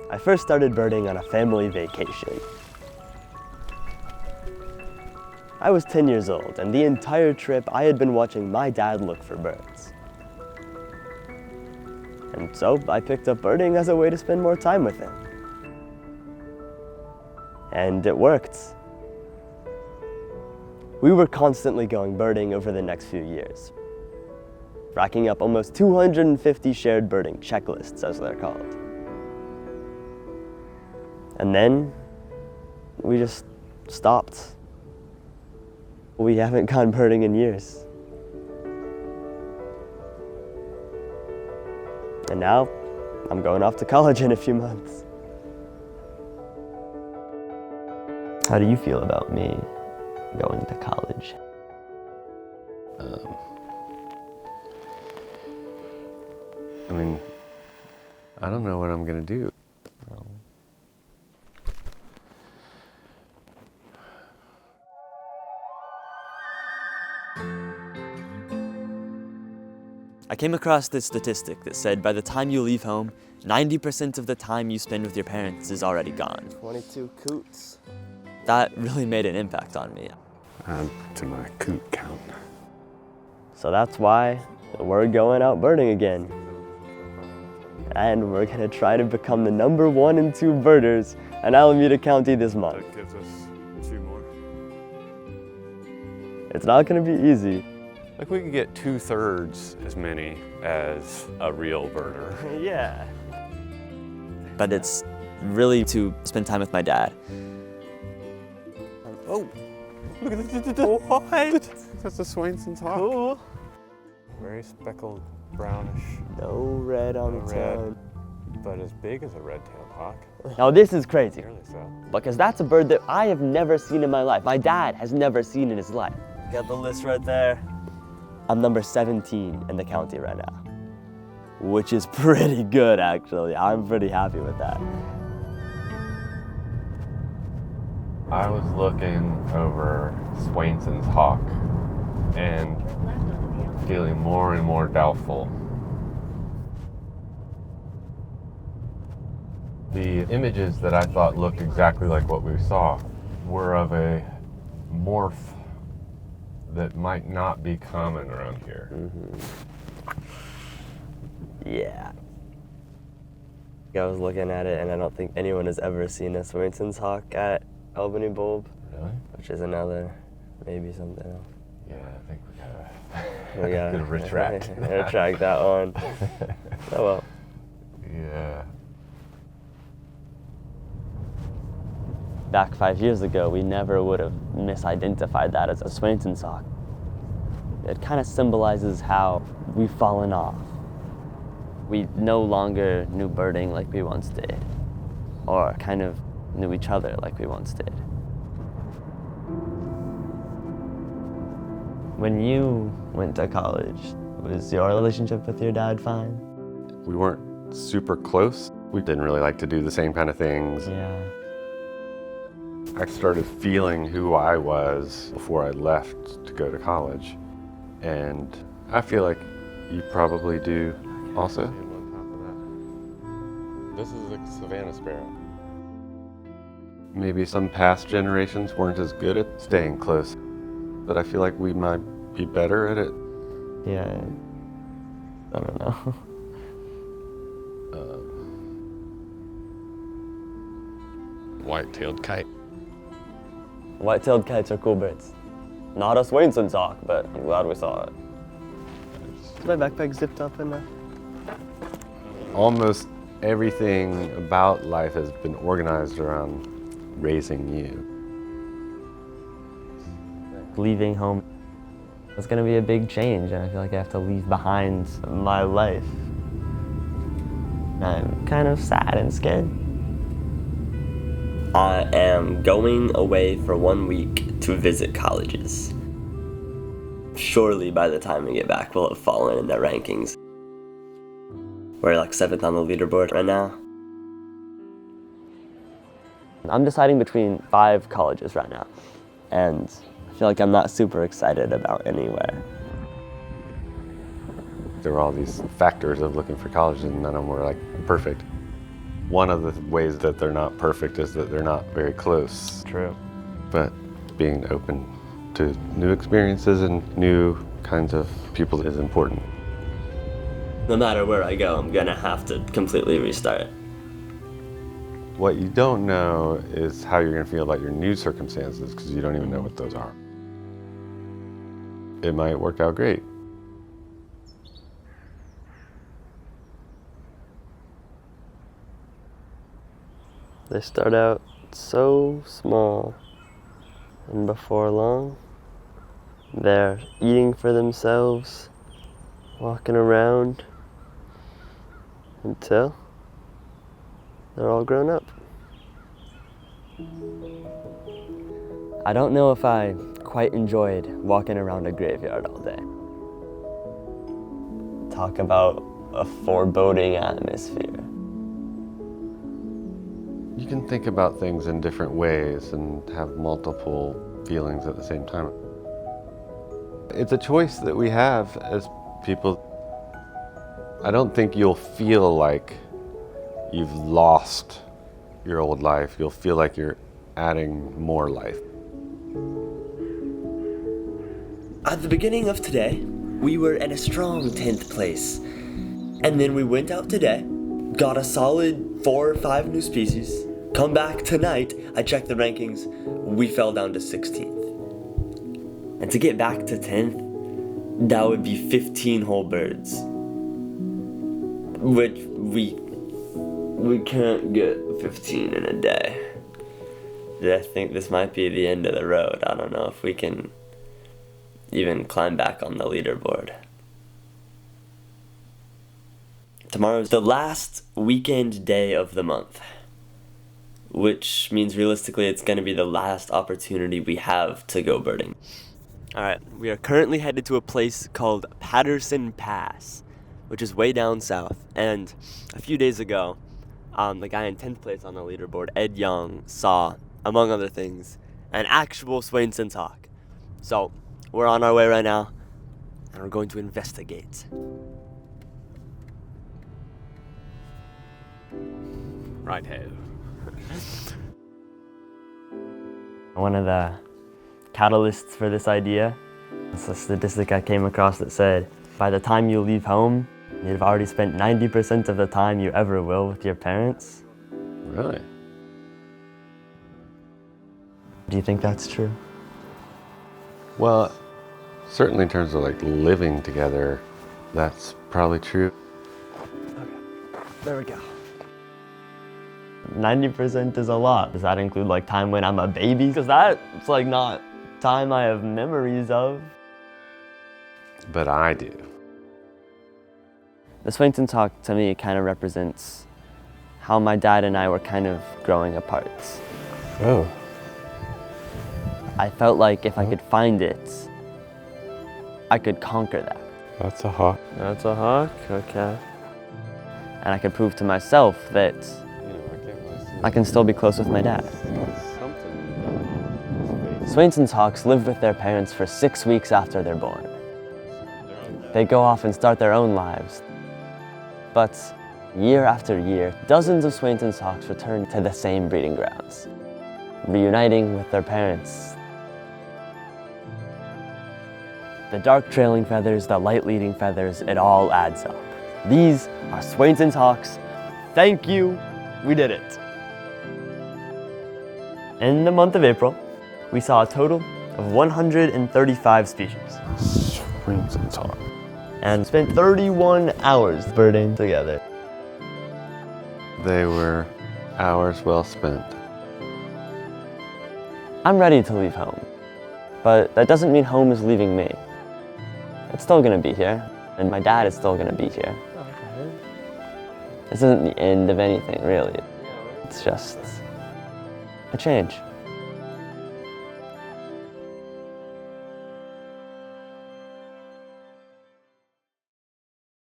I first started birding on a family vacation. I was 10 years old, and the entire trip I had been watching my dad look for birds. And so I picked up birding as a way to spend more time with him. And it worked. We were constantly going birding over the next few years, racking up almost 250 shared birding checklists, as they're called. And then we just stopped. We haven't gone birding in years. And now I'm going off to college in a few months. How do you feel about me going to college? I mean, I don't know what I'm gonna do. I came across this statistic that said by the time you leave home, 90% of the time you spend with your parents is already gone. 22 coots. That really made an impact on me. To my coot count. So that's why we're going out birding again. And we're gonna try to become the number 1 and 2 birders in Alameda County this month. That gives us 2 more. It's not gonna be easy. Like we could get 2/3 as many as a real birder. Yeah. But it's really to spend time with my dad. Oh, look at this. What? That's a Swainson's hawk. Cool. Very speckled, brownish, No red on No the red. tongue. but as big as a red-tailed hawk. Now this is crazy, Nearly so. because that's a bird that I have never seen in my life. My dad has never seen in his life. Got the list right there. I'm number 17 in the county right now, which is pretty good actually. I'm pretty happy with that. I was looking over Swainson's hawk and feeling more and more doubtful. The images that I thought looked exactly like what we saw were of a morph that might not be common around here. Yeah. I was looking at it and I don't think anyone has ever seen a Swainson's hawk at Albany Bulb, Really? which is another, maybe something else. Yeah, I think We gotta gonna retract. retract that one. Oh well. Yeah. Back 5 years ago, we never would have misidentified that as a Swainson's hawk. It kind of symbolizes how we've fallen off. We no longer knew birding like we once did, or kind of knew each other like we once did. When you went to college, was your relationship with your dad fine? We weren't super close. We didn't really like to do the same kind of things. Yeah. I started feeling who I was before I left to go to college. And I feel like you probably do also. This is a Savannah sparrow. Maybe some past generations weren't as good at staying close, but I feel like we might be better at it. Yeah. I don't know. White-tailed kite. White-tailed kites are cool birds. Not a Swainson's hawk, but I'm glad we saw it. Is my backpack zipped up enough? Almost everything about life has been organized around raising you. Leaving home, it's gonna be a big change, and I feel like I have to leave behind my life. I'm kind of sad and scared. I am going away for 1 week to visit colleges. Surely by the time we get back, we'll have fallen in their rankings. We're like 7th on the leaderboard right now. I'm deciding between 5 colleges right now, and I feel like I'm not super excited about anywhere. There were all these factors of looking for colleges and none of them were like perfect. One of the ways that they're not perfect is that they're not very close. True. But being open to new experiences and new kinds of people is important. No matter where I go, I'm gonna have to completely restart. What you don't know is how you're going to feel about your new circumstances, because you don't even know what those are. It might work out great. They start out so small, and before long, they're eating for themselves, walking around, until they're all grown up. I don't know if I quite enjoyed walking around a graveyard all day. Talk about a foreboding atmosphere. You can think about things in different ways and have multiple feelings at the same time. It's a choice that we have as people. I don't think you'll feel like you've lost your old life. You'll feel like you're adding more life. At the beginning of today, we were in a strong 10th place. And then we went out today, got a solid 4 or 5 new species. Come back tonight, I checked the rankings, we fell down to 16th. And to get back to 10th, that would be 15 whole birds. Which we can't get 15 in a day. I think this might be the end of the road. I don't know if we can even climb back on the leaderboard. Tomorrow's the last weekend day of the month, which means realistically it's going to be the last opportunity we have to go birding. Alright, we are currently headed to a place called Patterson Pass, which is way down south. And a few days ago, the guy in 10th place on the leaderboard, Ed Young, saw, among other things, an actual Swainson's hawk. So, we're on our way right now, and we're going to investigate. Right-ho. One of the catalysts for this idea is a statistic I came across that said, by the time you leave home, you've already spent 90% of the time you ever will with your parents. Really? Do you think that's true? Well, certainly in terms of like living together, that's probably true. Okay, there we go. 90% is a lot. Does that include like time when I'm a baby? Because that's like not time I have memories of. But I do. The Swainson's hawk to me kind of represents how my dad and I were kind of growing apart. Oh. I felt like if I could find it, I could conquer that. That's a hawk. That's a hawk? Okay. And I could prove to myself that I can still be close with my dad. Swainson's hawks live with their parents for 6 weeks after they're born. They go off and start their own lives. But year after year, dozens of Swainson's hawks return to the same breeding grounds, reuniting with their parents. The dark trailing feathers, the light leading feathers, it all adds up. These are Swainson's hawks. Thank you, we did it. In the month of April, we saw a total of 135 species. Swainson's hawk. And spent 31 hours birding together. They were hours well spent. I'm ready to leave home, but that doesn't mean home is leaving me. It's still gonna be here, and my dad is still gonna be here. Okay. This isn't the end of anything, really. It's just a change.